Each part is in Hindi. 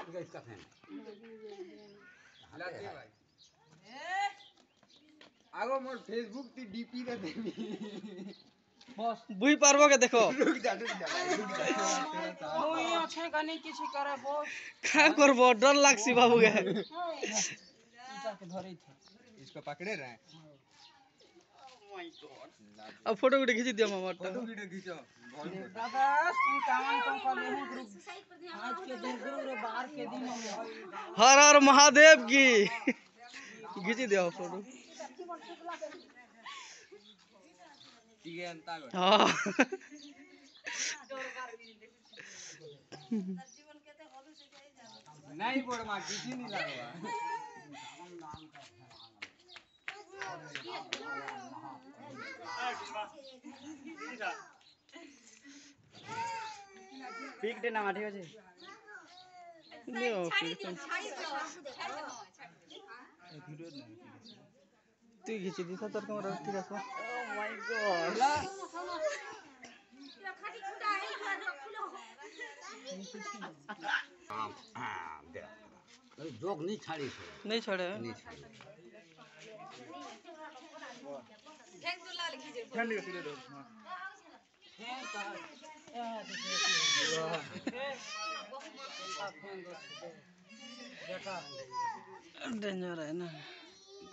इसका फैन लाते भाई आगो मोर फेसबुक ती डीपी रे देबी बस बुई पारबो के देखो रुक जा ओए अच्छे गाने किछि करे बस का करबो डर लागसी बाबू के इटा के धरै थे इसको पकड़े रहे अब फोटो वीडियो खींच दियो मामा फोटो वीडियो खींचो दादा तुम कामन तो कर ले हूं ग्रुप आज के दिन गुरु रे बाहर के दिन में हर हर महादेव की खींच दियो फोटो ठीक है अंता हां नहीं बोल मां किसी नहीं लागवा पिक दे ना ठीक আছে लियो तू खींच दी था तर कैमरा ठीक है ओ माय गॉड हां दे जोक नहीं छाड़ी से नहीं छोड़े नहीं छाड़ी फेंक दो लाल खींचे ठंडी का सीधे दो डेंजर है ना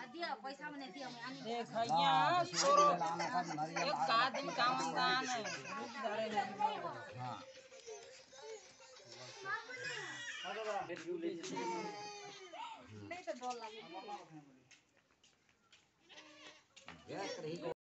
दिया पैसा में नहीं दिया मैं आनी देख भैया तोरो एक का दिन काम दान है रुक धरे हां नहीं तो डर लगे